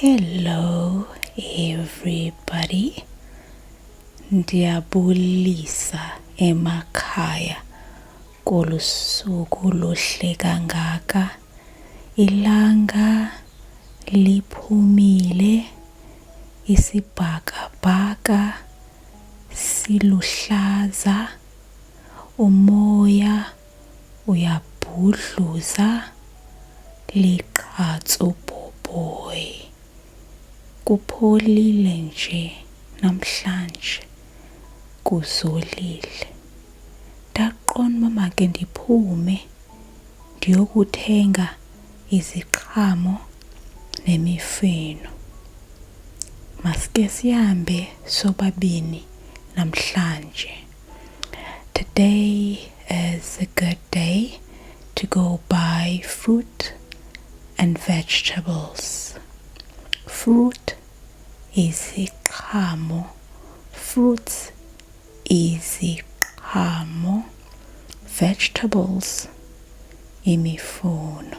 Hello everybody, ndiyabulisa emakhaya kolusuku luhle kangaka. Ilanga liphumile, isibhakabhaka siluhlaza, umoya uyabhudluza, liqhatso bhoboy. Kupholile nje namhlanje, kuzolile. Ndaqonda mama ke ndiphume ndiyokuthenga iziqhamo nemifino. Masike sihambe sobabini namhlanje. Today is a good day to go buy fruit and vegetables. Fruit iziqhamo, fruits iziqhamo, vegetables imifuno.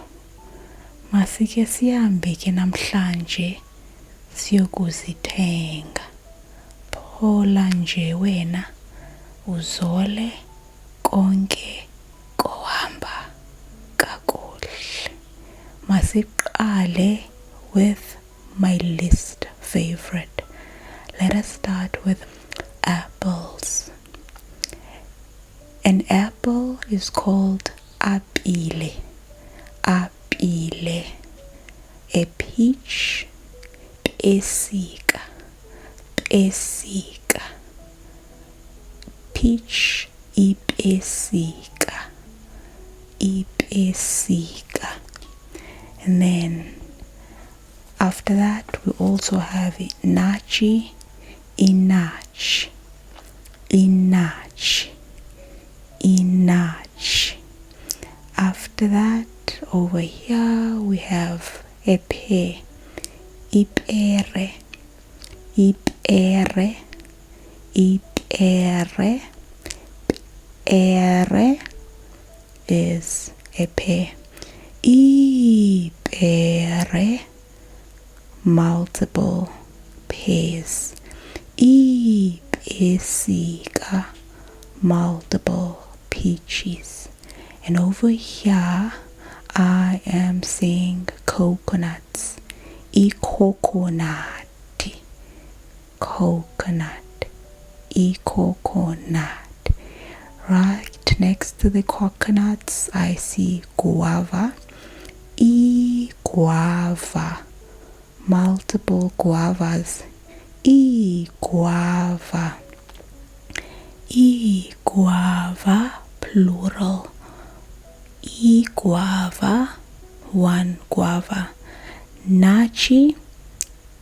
Masike sihambe ke namhlanje siyokuzithenga. Phola nje wena uzole konke kohamba kakuhle. Masiqale with my least favorite. Let us start with apples. An apple is called apile. Apile. A peach, pesika. Pesika. Peach, ipesika. Ipesika. And then after that, we also have nachi, inach, inach, inach. After that, over here we have a pear, ipere, ipere, ipere. Ere is a pear. Ipere, multiple pears. Ipesika, multiple peaches. And over here I am seeing coconuts. Coconut, coconut, coconut. Right next to the coconuts I see guava. Guava, multiple guavas. Guava, guava, plural. Guava, one guava. Nachi,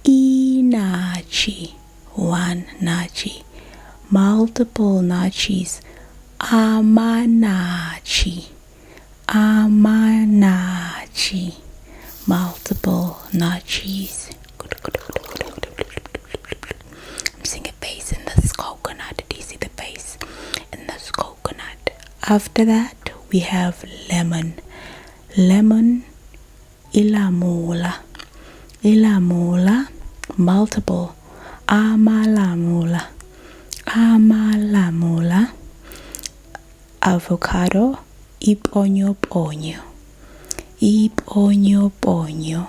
nachi, one nachi. Multiple nachis. Amanachi, amanachi. Multiple nachis. I'm seeing a bass in this coconut. Do you see the bass in this coconut? After that we have lemon. Lemon, ilamula. Ilamula, multiple. Amalamula. Amalamula. Avocado, iponyo ponyo. Iponyo ponyo,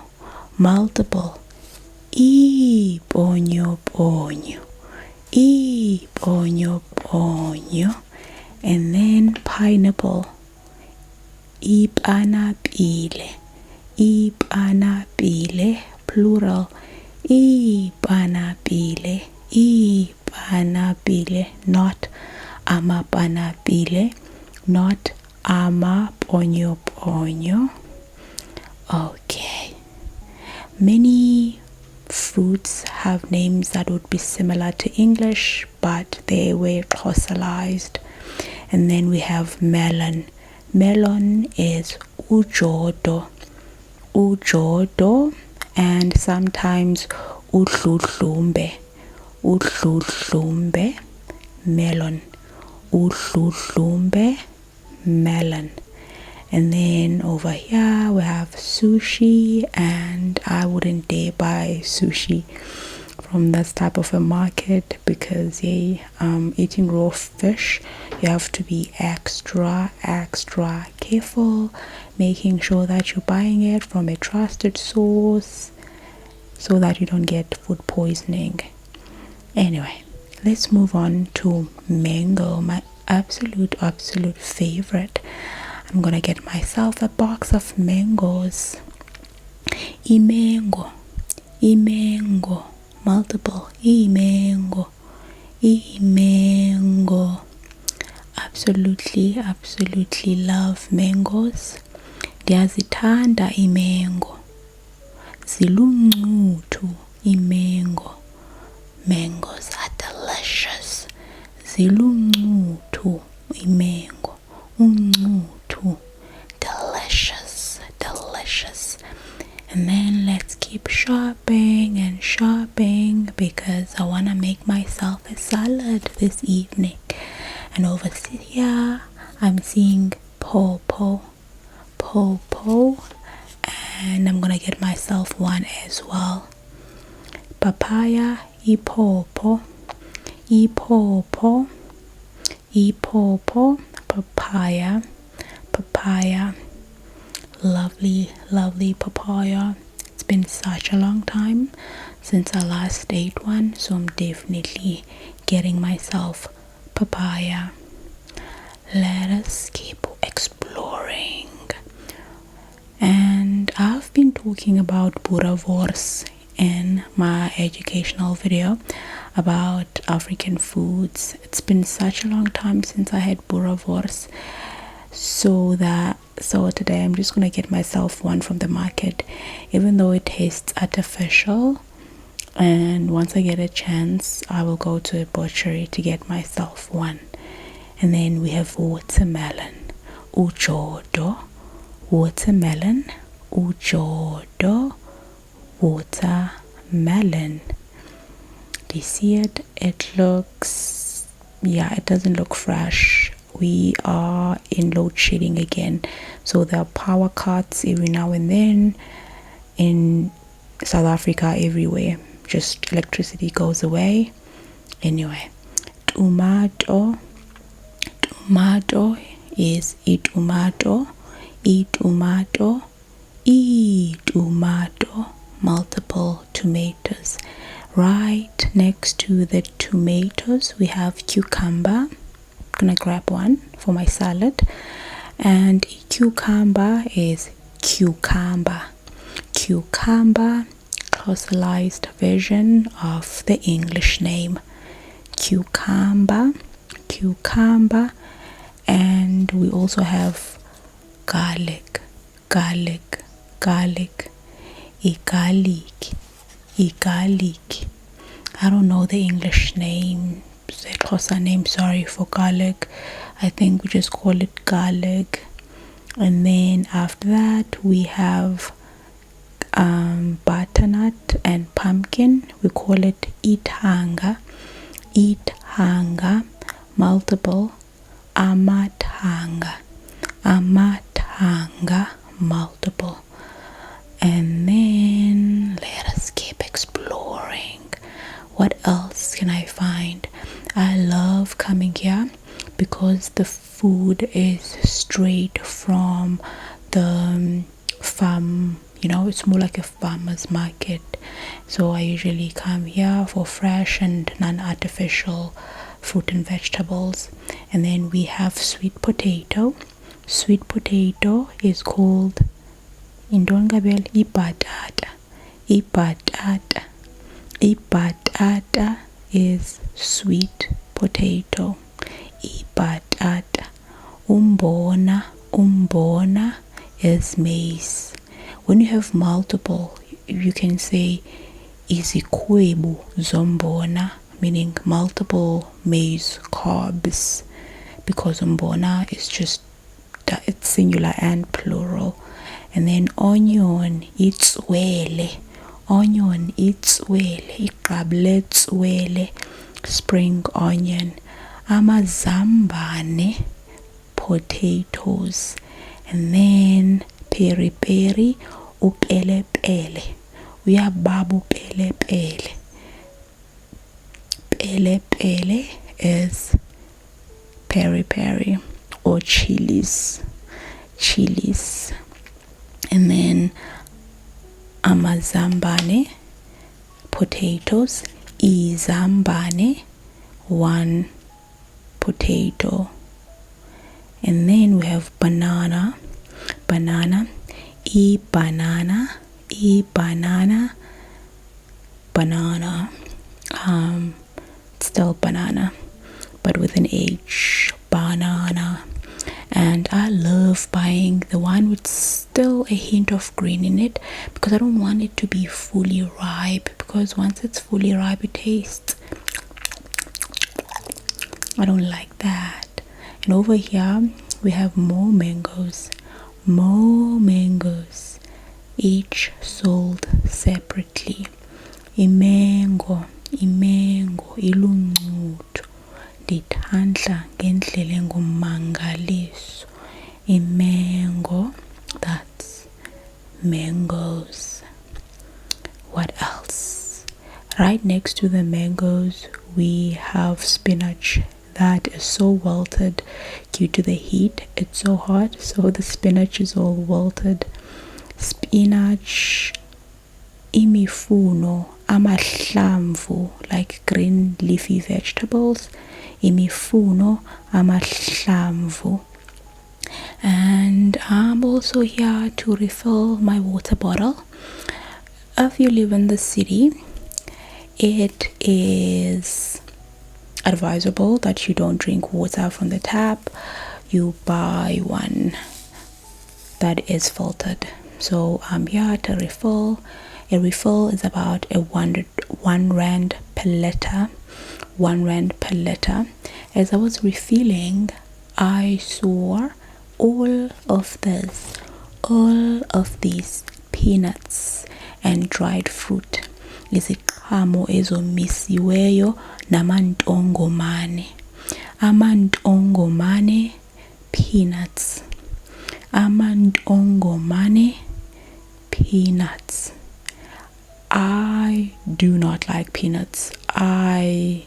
multiple. Iponyo ponyo. Iponyo ponyo. And then pineapple. Ipanapile. Ipanapile, plural. Ipanapile. Ipanapile, not amapanapile, not amaponyo ponyo. Okay. Many fruits have names that would be similar to English, but they were Xhosalized. And then we have melon. Melon is ujodo. Ujodo, and sometimes udludlumbe. Udludlumbe, melon. Udludlumbe, melon. And then over here we have sushi, and I wouldn't dare buy sushi from this type of a market because eating raw fish, you have to be extra careful, making sure that you're buying it from a trusted source so that you don't get food poisoning. Anyway, let's move on to mango, my absolute favorite. I'm gonna get myself a box of mangoes. Imango, multiple imango. Absolutely love mangoes. Ndiyazithanda imango. Ziluncutu imango. Mangoes are delicious. Ziluncutu imango. Uncutu. Delicious. And then let's keep shopping because I want to make myself a salad this evening. And over here I'm seeing pawpaw, and I'm gonna get myself one as well. Papaya, pawpaw, papaya. Lovely papaya. It's been such a long time since I last ate one, so I'm definitely getting myself papaya. Let us keep exploring. And I've been talking about boerewors in my educational video about African foods. It's been such a long time since I had boerewors, so today I'm just gonna get myself one from the market, even though it tastes artificial. And once I get a chance, I will go to a butchery to get myself one. And then we have watermelon, ujodo, watermelon. Do you see it? It looks, it doesn't look fresh. We are in load shedding again, so there are power cuts every now and then in South Africa. Everywhere, just electricity goes away. Anyway, tomato is tomato, multiple tomatoes. Right next to the tomatoes we have cucumber. I'm gonna grab one for my salad. And cucumber is cucumber, closalized version of the English name, cucumber. And we also have garlic, garlic. I don't know the English name, the Xhosa name, sorry, for garlic. I think we just call it garlic. And then after that we have butternut and pumpkin. We call it ithanga, multiple, amathanga, multiple. And then let us keep exploring. What else can I find? I love coming here because the food is straight from the farm. It's more like a farmer's market. So I usually come here for fresh and non-artificial fruit and vegetables. And then we have sweet potato. Sweet potato is called indongabel ibatata. Ibatata is sweet potato. Ibatata. Umbona is maize. When you have multiple, you can say izikhwebu zombona, meaning multiple maize carbs, because umbona is just, it's singular and plural. And then onion, itswele, iqabletswele, spring onion. Amazambane, potatoes. And then peri peri, upele pele. Uyababa upele pele. Pele pele is peri peri or chilies. And then amazambane, potatoes. Izambane, 1 potato. And then we have banana, banana, still banana, but with an H, banana. And I love buying the one with still a hint of green in it, because I don't want it to be fully ripe, because once it's fully ripe it tastes, I don't like that. And over here we have more mangoes, each sold separately. Imengo iluncedo, ndithandla ngendlela engumangaliso. Imengo, that's mangoes. What else? Right next to the mangoes we have spinach that is so wilted due to the heat. It's so hot, so the spinach is all wilted. Spinach, imifuno, amahlamvu, like green leafy vegetables. Imifuno, amahlamvu. And I'm also here to refill my water bottle. If you live in the city, it is advisable that you don't drink water from the tap. You buy one that is filtered. So I'm here to refill. A refill is about one rand per liter. 1 rand per liter. As I was refilling, I saw all of these peanuts and dried fruit. Iziqhamo ezomisiweyo namantongomane. Amantongomane peanuts. Amantongomane peanuts. I do not like peanuts. I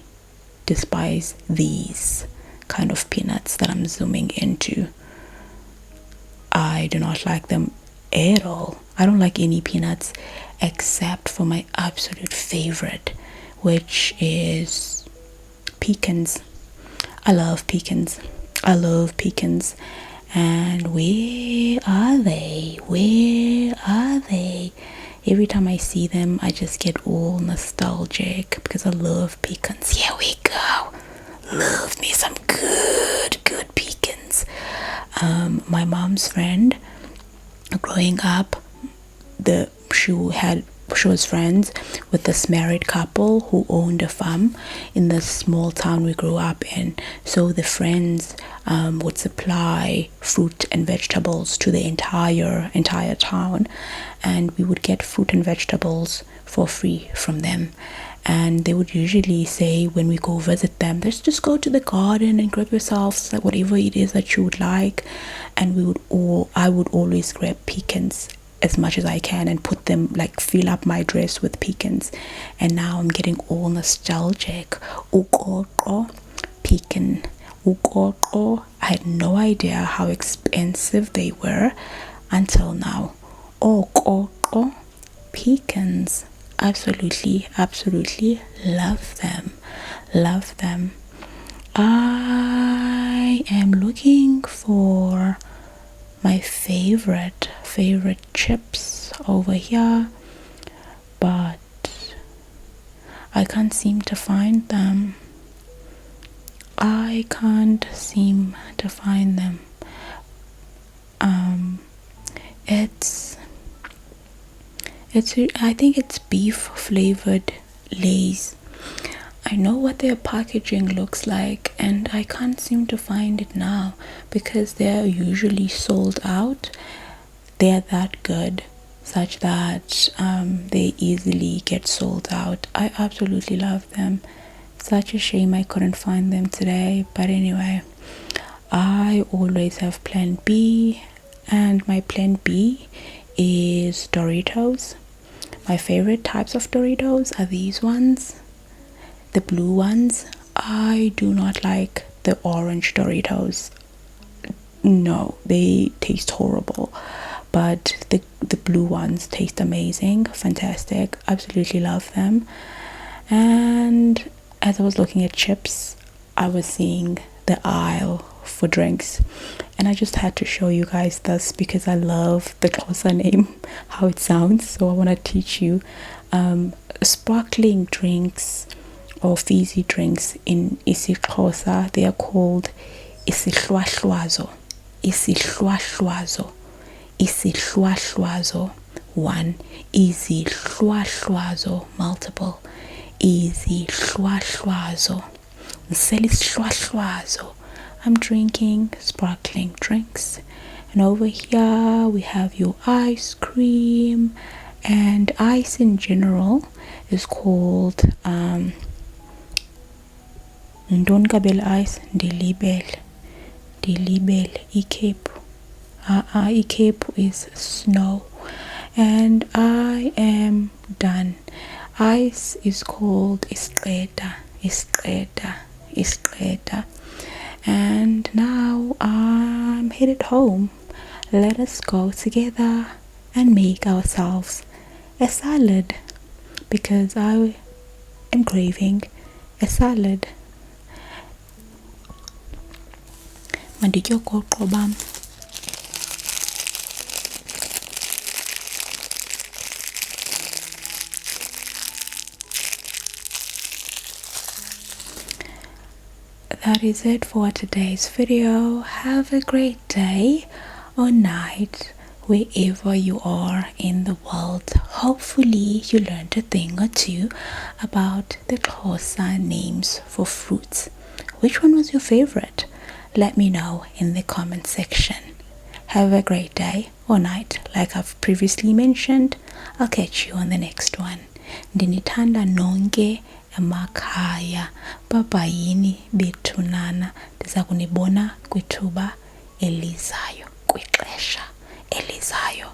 despise these kind of peanuts that I'm zooming into. I do not like them at all. I don't like any peanuts except for my absolute favorite, which is pecans. I love pecans. And where are they? Every time I see them, I just get all nostalgic because I love pecans. Here we go. Love me some good pecans. My mom's friend, growing up, she was friends with this married couple who owned a farm in the small town we grew up in. So the friends would supply fruit and vegetables to the entire town, and we would get fruit and vegetables for free from them. And they would usually say when we go visit them, let's just go to the garden and grab yourselves like whatever it is that you would like. And I would always grab pecans as much as I can and put them, like, fill up my dress with pecans. And now I'm getting all nostalgic. Ugoqo pecan. Ugoqo, I had no idea how expensive they were until now. Ogoqo pecans. Absolutely love them. I am looking for my favorite chips over here, but I can't seem to find them. I think it's beef flavored Lay's. I know what their packaging looks like, and I can't seem to find it now because they're usually sold out. They're that good, such that they easily get sold out. I absolutely love them. Such a shame I couldn't find them today, but anyway, I always have plan B And my plan B is Doritos. My favorite types of Doritos are these ones, the blue ones. I do not like the orange Doritos. No, they taste horrible. But the blue ones taste amazing, fantastic. Absolutely love them. And as I was looking at chips, I was seeing the aisle for drinks, and I just had to show you guys this because I love the Xhosa name, how it sounds. So I want to teach you sparkling drinks or fizzy drinks in isiXhosa. They are called isihlwahlwazo. Isihlwahlwazo. Isihlwahlwazo. One, izihlwahlwazo. Multiple, izihlwahlwazo. Ngisela. I'm drinking sparkling drinks, and over here we have your ice cream. And ice in general is called Ndonkabel ice, Delibel, Icape. Icape is snow. And I am done. Ice is called Isqeda. And now I'm headed home. Let us go together and make ourselves a salad, because I am craving a salad. Mandityogoqo bam. That is it for today's video. Have a great day or night wherever you are in the world. Hopefully you learned a thing or two about the Xhosa names for fruits. Which one was your favorite? Let me know in the comment section. Have a great day or night. Like I've previously mentioned, I'll catch you on the next one. Ndinithanda nonke emakhaya. Babayini bethunana. Ndiza kunibona kwithuba elizayo, kwixesha elizayo.